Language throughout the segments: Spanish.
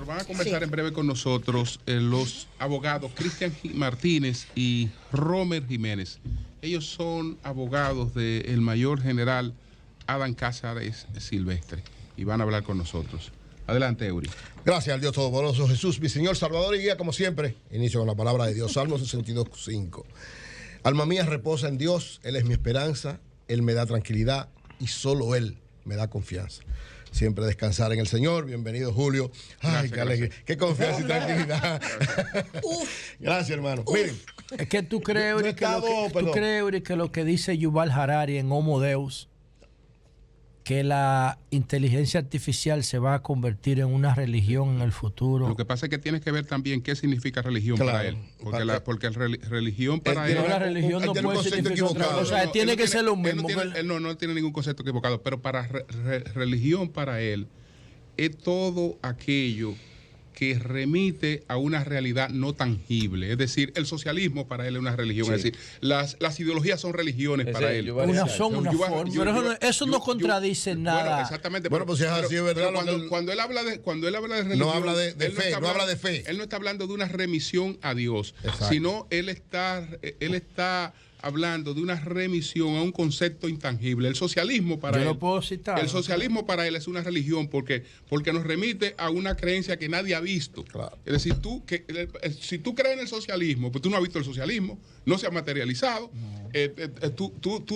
nosotros. Van a conversar en breve con nosotros los abogados Cristian Martínez y Romer Jiménez. Ellos son abogados del mayor general Adán Cázares Silvestre y van a hablar con nosotros. Adelante, Eury. Gracias al Dios Todopoderoso Jesús, mi Señor, Salvador y Guía, como siempre. Inicio con la palabra de Dios, Salmo 62:5. Alma mía reposa en Dios, Él es mi esperanza, Él me da tranquilidad y solo Él me da confianza. Siempre descansar en el Señor. Bienvenido, Julio. Ay, gracias, qué alegría, qué confianza y tranquilidad. Gracias, hermano. Miren, es que tú crees, Eury, que lo que dice Yuval Harari en Homo Deus, que la inteligencia artificial se va a convertir en una religión en el futuro. Lo que pasa es que tienes que ver también qué significa religión para él. Porque religión para él... La religión no puede significar otra cosa. O sea, tiene que ser lo mismo. Él no tiene ningún concepto equivocado, pero para religión para él es todo aquello que remite a una realidad no tangible. Es decir, el socialismo para él es una religión. Sí. Es decir, las ideologías son religiones para él. Son una forma. Pero eso no contradice nada. Bueno, exactamente. Bueno, pues si es así, es verdad. Cuando él habla de religión, no habla de fe, no habla de fe. Él no está hablando de una remisión a Dios, sino él está hablando de una remisión a un concepto intangible. El socialismo para él. Yo lo puedo citar. El socialismo para él es una religión porque nos remite a una creencia que nadie ha visto. Claro. Es decir, si tú crees en el socialismo, pues tú no has visto el socialismo, no se ha materializado. No. Es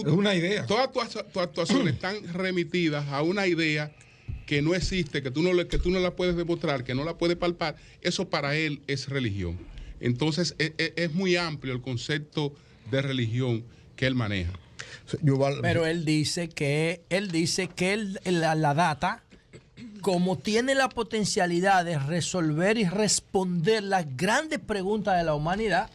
una idea. Todas tus actuaciones están remitidas a una idea que no existe, que tú no la puedes demostrar, que no la puedes palpar. Eso para él es religión. Entonces es muy amplio el concepto de religión que él maneja. Pero él dice que la data, como tiene la potencialidad de resolver y responder las grandes preguntas de la humanidad,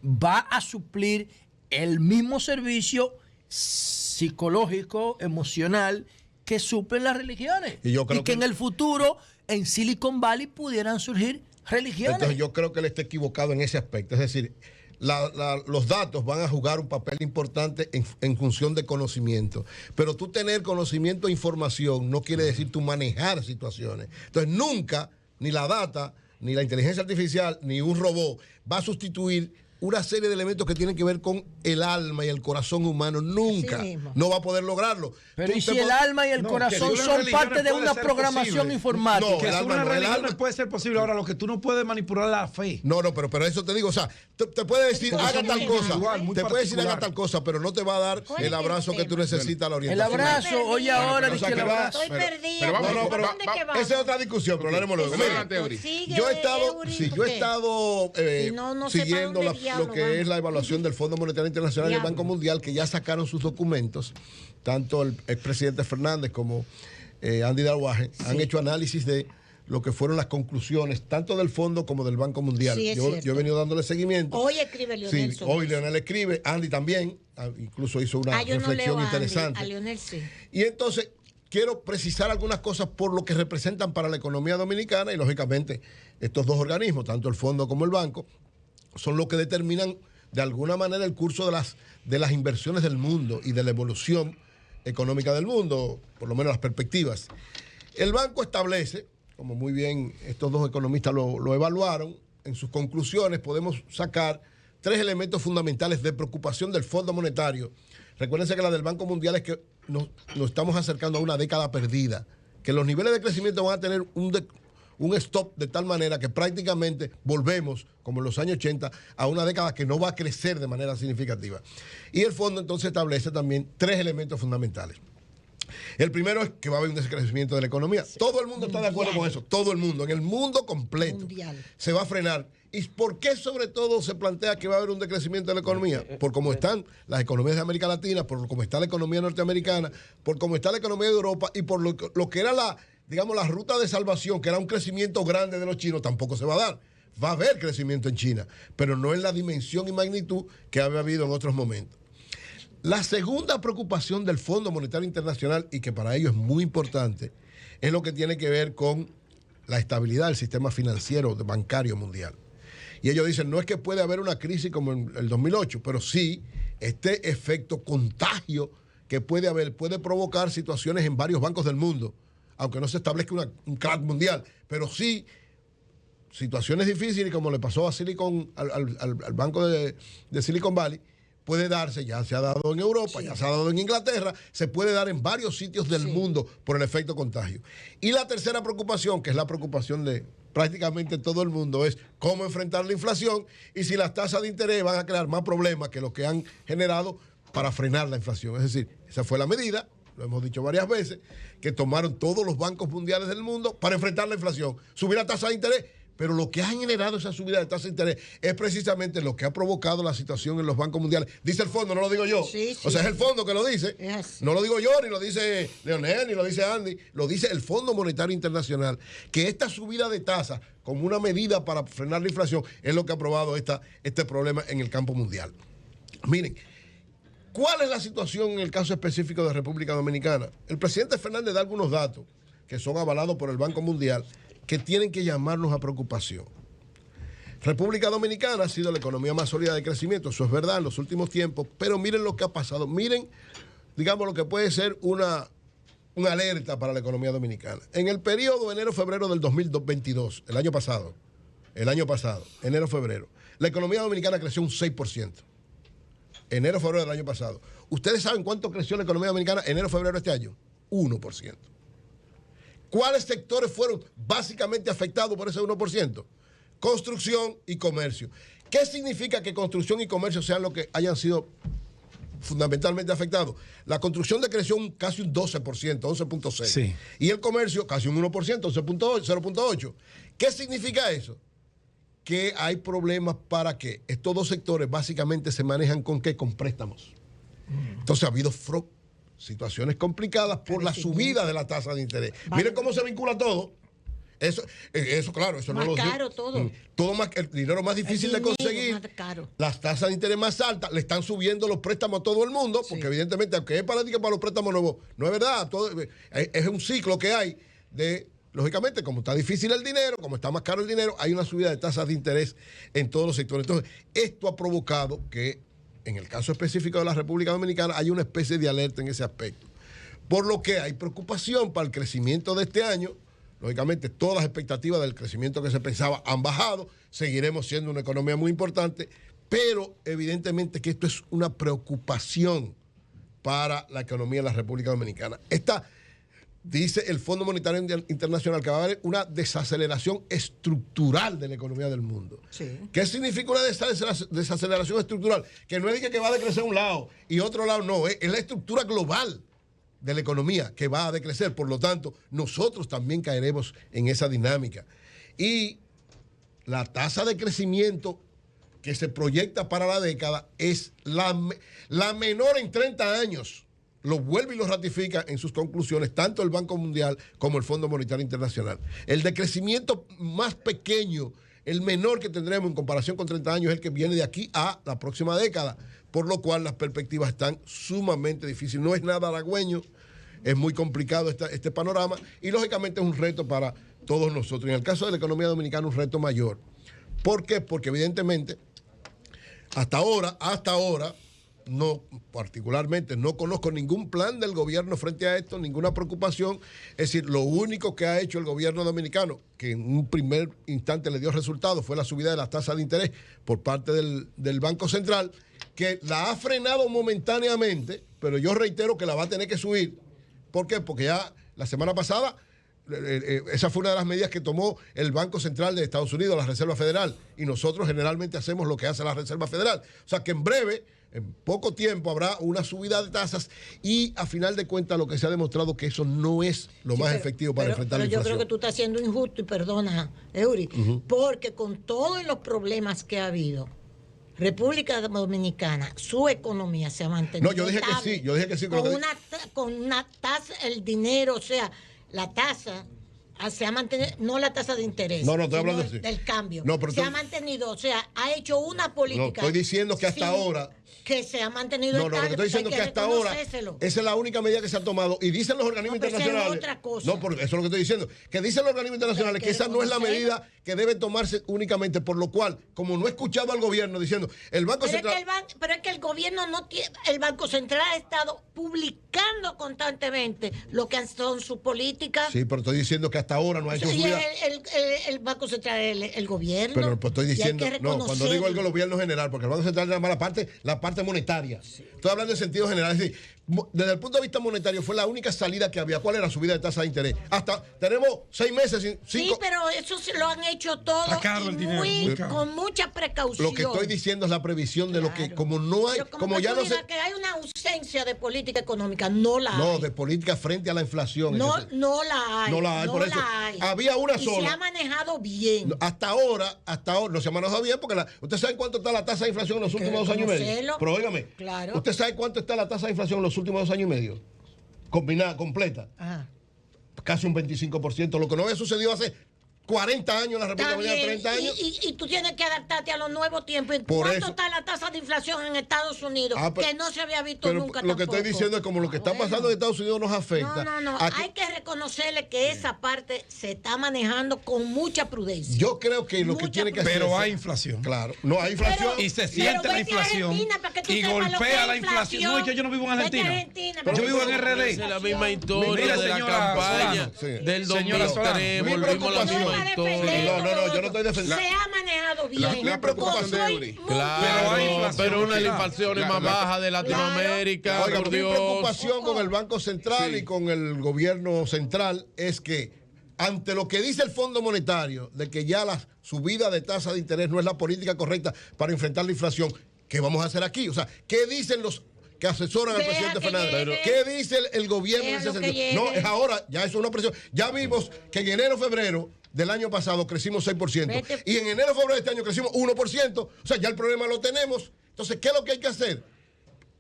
va a suplir el mismo servicio psicológico, emocional, que suplen las religiones. Y que en el futuro, en Silicon Valley, pudieran surgir religiones. Entonces yo creo que él está equivocado en ese aspecto. Es decir, los datos van a jugar un papel importante en función de conocimiento. Pero tú tener conocimiento e información no quiere decir tú manejar situaciones. Entonces nunca, ni la data, ni la inteligencia artificial, ni un robot va a sustituir una serie de elementos que tienen que ver con el alma y el corazón humano. Nunca no va a poder lograrlo. Pero ¿y si el alma y el corazón son parte de una programación informática? No, que una religión no puede ser posible. Ahora, lo que tú no puedes manipular la fe. No, pero eso te digo, o sea, te puede decir haga tal cosa, te puede decir haga tal cosa, pero no te va a dar el abrazo que tú necesitas, la orientación. El abrazo, oye ahora, estoy perdida. Esa es otra discusión, pero hablaremos luego. Yo he estado siguiendo lo que es la evaluación del Fondo Monetario Internacional y el Banco Mundial, que ya sacaron sus documentos. Tanto el expresidente Fernández como Andy Darwaje han hecho análisis de lo que fueron las conclusiones, tanto del Fondo como del Banco Mundial. Yo he venido dándole seguimiento. Hoy escribe Leonel. Sí, hoy Leonel escribe, Andy también, incluso hizo una reflexión interesante. A Leonel sí. Y entonces quiero precisar algunas cosas por lo que representan para la economía dominicana y lógicamente estos dos organismos, tanto el Fondo como el Banco, son los que determinan de alguna manera el curso de las inversiones del mundo y de la evolución económica del mundo, por lo menos las perspectivas. El banco establece, como muy bien estos dos economistas lo evaluaron, en sus conclusiones podemos sacar 3 elementos fundamentales de preocupación del Fondo Monetario. Recuérdense que la del Banco Mundial es que nos estamos acercando a una década perdida, que los niveles de crecimiento van a tener un stop de tal manera que prácticamente volvemos, como en los años 80, a una década que no va a crecer de manera significativa. Y el fondo entonces establece también 3 elementos fundamentales. El primero es que va a haber un decrecimiento de la economía. Sí. Todo el mundo está de acuerdo con eso, todo el mundo, en el mundo completo. Se va a frenar. ¿Y por qué sobre todo se plantea que va a haber un decrecimiento de la economía? Por cómo están las economías de América Latina, por cómo está la economía norteamericana, por cómo está la economía de Europa y por lo que era la ruta de salvación, que era un crecimiento grande de los chinos, tampoco se va a dar. Va a haber crecimiento en China, pero no en la dimensión y magnitud que había habido en otros momentos. La segunda preocupación del Fondo Monetario Internacional, y que para ello es muy importante, es lo que tiene que ver con la estabilidad del sistema financiero bancario mundial. Y ellos dicen, no es que puede haber una crisis como en el 2008, pero sí este efecto contagio que puede haber, puede provocar situaciones en varios bancos del mundo, aunque no se establezca un crack mundial, pero sí situaciones difíciles, como le pasó a al banco de Silicon Valley, puede darse, ya se ha dado en Europa, ya se ha dado en Inglaterra, se puede dar en varios sitios del mundo por el efecto contagio. Y la tercera preocupación, que es la preocupación de prácticamente todo el mundo, es cómo enfrentar la inflación y si las tasas de interés van a crear más problemas que los que han generado para frenar la inflación. Es decir, esa fue la medida, lo hemos dicho varias veces, que tomaron todos los bancos mundiales del mundo para enfrentar la inflación, subir la tasa de interés. Pero lo que ha generado esa subida de tasa de interés es precisamente lo que ha provocado la situación en los bancos mundiales. Dice el fondo, no lo digo yo. Sí, o sea, es el fondo que lo dice. No lo digo yo, ni lo dice Leonel, ni lo dice Andy. Lo dice el Fondo Monetario Internacional. Que esta subida de tasa, como una medida para frenar la inflación, es lo que ha provocado este problema en el campo mundial. Miren, ¿cuál es la situación en el caso específico de República Dominicana? El presidente Fernández da algunos datos que son avalados por el Banco Mundial, que tienen que llamarnos a preocupación. República Dominicana ha sido la economía más sólida de crecimiento, eso es verdad en los últimos tiempos, pero miren lo que ha pasado, miren, digamos, lo que puede ser una alerta para la economía dominicana. En el periodo enero-febrero del 2022, el año pasado, enero-febrero, la economía dominicana creció un 6%. Enero-febrero del año pasado. ¿Ustedes saben cuánto creció la economía dominicana enero-febrero de este año? 1%. ¿Cuáles sectores fueron básicamente afectados por ese 1%? Construcción y comercio. ¿Qué significa que construcción y comercio sean los que hayan sido fundamentalmente afectados? La construcción decreció casi un 12%, 11.6%. Sí. Y el comercio casi un 1%, 0.8%. ¿Qué significa eso? Que hay problemas para que estos dos sectores básicamente se manejan ¿con qué? Con préstamos. Entonces ha habido situaciones complicadas por la subida de la tasa de interés. Miren cómo se vincula todo. Eso claro, eso más no lo caro todo. Todo más, el dinero más difícil de conseguir. Más caro. Las tasas de interés más altas, le están subiendo los préstamos a todo el mundo, porque evidentemente, aunque es para los préstamos nuevos, no es verdad. Es un ciclo que hay de, lógicamente, como está difícil el dinero, como está más caro el dinero, hay una subida de tasas de interés en todos los sectores. Entonces, esto ha provocado que en el caso específico de la República Dominicana hay una especie de alerta en ese aspecto. Por lo que hay preocupación para el crecimiento de este año. Lógicamente, todas las expectativas del crecimiento que se pensaba han bajado. Seguiremos siendo una economía muy importante, pero evidentemente que esto es una preocupación para la economía de la República Dominicana. Dice el Fondo Monetario Internacional que va a haber una desaceleración estructural de la economía del mundo. Sí. ¿Qué significa una desaceleración estructural? Que no es que va a decrecer un lado y otro lado no, es la estructura global de la economía que va a decrecer. Por lo tanto, nosotros también caeremos en esa dinámica. Y la tasa de crecimiento que se proyecta para la década es la menor en 30 años. Lo vuelve y lo ratifica en sus conclusiones tanto el Banco Mundial como el Fondo Monetario Internacional. El decrecimiento más pequeño, el menor que tendremos en comparación con 30 años, es el que viene de aquí a la próxima década, por lo cual las perspectivas están sumamente difíciles. No es nada halagüeño, es muy complicado este panorama y lógicamente es un reto para todos nosotros. En el caso de la economía dominicana, un reto mayor. ¿Por qué? Porque evidentemente hasta ahora, no, particularmente, no conozco ningún plan del gobierno frente a esto, ninguna preocupación. Es decir, lo único que ha hecho el gobierno dominicano, que en un primer instante le dio resultado, fue la subida de las tasas de interés por parte del Banco Central, que la ha frenado momentáneamente, pero yo reitero que la va a tener que subir. ¿Por qué? Porque ya la semana pasada, esa fue una de las medidas que tomó el Banco Central de Estados Unidos, la Reserva Federal, y nosotros generalmente hacemos lo que hace la Reserva Federal. O sea que en breve, en poco tiempo, habrá una subida de tasas y a final de cuentas lo que se ha demostrado que eso no es lo más efectivo para enfrentar la inflación. Pero yo creo que tú estás siendo injusto, y perdona, Eury, porque con todos los problemas que ha habido, República Dominicana, su economía se ha mantenido. No, yo dije que sí. Con una tasa, el dinero, o sea, la tasa se ha mantenido, no la tasa de interés. No, estoy hablando del cambio. No, pero se ha mantenido, o sea, ha hecho una política. No, estoy diciendo que hasta ahora. Que se ha mantenido lo que estoy diciendo es que hasta ahora esa es la única medida que se ha tomado y dicen los organismos internacionales. Es otra cosa. No, porque eso es lo que estoy diciendo, que dicen los organismos internacionales que esa no es la medida que debe tomarse únicamente, por lo cual, como no he escuchado al gobierno diciendo, el Banco Central. Pero es que el gobierno no tiene, el Banco Central ha estado publicando constantemente lo que son sus políticas. Sí, pero estoy diciendo que hasta ahora no ha hecho Y subida. el Banco Central, el gobierno. Pero pues, estoy y hay diciendo, que no, cuando digo el reconocerlo. gobierno general, porque el Banco Central es nada más la parte monetaria. Estoy hablando en sentido general. Es decir, desde el punto de vista monetario fue la única salida que había. ¿Cuál era la subida de tasa de interés? Hasta tenemos 6 meses, 5. Sí, pero eso se lo han hecho todo Está caro y el dinero, muy caro. con mucha precaución. Lo que estoy diciendo es la previsión de lo que, como no hay, Pero como ya tú no digas se. que hay una ausencia de política económica, no la No, hay. de política frente a la inflación. No, Ese- no la hay. No la hay, por eso. hay. Había una y sola. se ha manejado bien. Hasta ahora no se ha manejado bien porque ¿usted sabe cuánto está la tasa de inflación en los últimos 2 años y medio? conocerlo. Pero óigame, Claro. ¿usted sabe cuánto está la tasa de inflación en los últimos 2 años y medio? Combinada, completa. Ajá. Casi un 25%, lo que no había sucedido hace 40 años en la República Está Dominicana, bien, 30 años. y tú tienes que adaptarte a los nuevos tiempos. Por ¿Cuánto eso. está la tasa de inflación en Estados Unidos? Ah, pero- que no se había visto Pero nunca lo que estoy tampoco. diciendo es como lo que está Bueno. pasando en Estados Unidos nos afecta. No. Aquí- Hay que reconocerle que esa parte se está manejando con mucha prudencia. yo creo que lo que Mucha tiene que hacer. Pero hay inflación. Claro, no hay inflación. Y se Pero siente la vete a inflación Argentina para que tú y sepas lo que golpea es la inflación. No, es que yo no vivo en Vete a Argentina. Argentina Yo para que vivo en tú RD. sepas Es la misma inflación. historia Mira, de la señora campaña Solano, del señora 2003. Solano, mi Volvimos a la preocupación- misma No, para historia. defender No, yo no estoy defendiendo. Se ha manejado bien. la preocupación de Soy Eury. muy Claro, Pero hay inflación, pero una de las claro. inflaciones más bajas de Latinoamérica, Oiga, por mi Dios. preocupación con el Banco Central y con el gobierno central es que ante lo que dice el Fondo Monetario de que ya la subida de tasa de interés no es la política correcta para enfrentar la inflación, ¿qué vamos a hacer aquí? O sea, ¿qué dicen los que asesoran al Deja presidente que Fernández? llegue. ¿Qué dice el gobierno en Déjalo ese que sentido? No, llegue. es ahora, ya es una presión. Ya vimos que en enero, febrero del año pasado crecimos 6%. Vete. Y en enero, febrero de este año crecimos 1%. O sea, ya el problema lo tenemos. Entonces, ¿qué es lo que hay que hacer?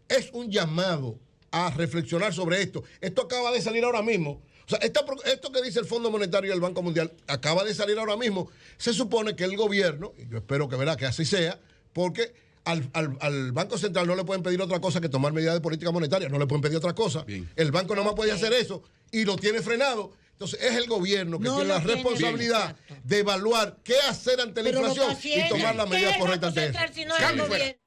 Es un llamado a reflexionar sobre esto. Esto acaba de salir ahora mismo. O sea, esto que dice el Fondo Monetario y el Banco Mundial acaba de salir ahora mismo. Se supone que el gobierno, y yo espero que así sea, porque al Banco Central no le pueden pedir otra cosa que tomar medidas de política monetaria. No le pueden pedir otra cosa. Bien. El banco no más puede hacer eso y lo tiene frenado. Entonces es el gobierno que No tiene lo la tiene, responsabilidad exacto. de evaluar qué hacer ante la Pero lo inflación está haciendo. y tomar las ¿Qué medidas es el correctas Banco ante eso. Central si no es el Cambio fuera. gobierno?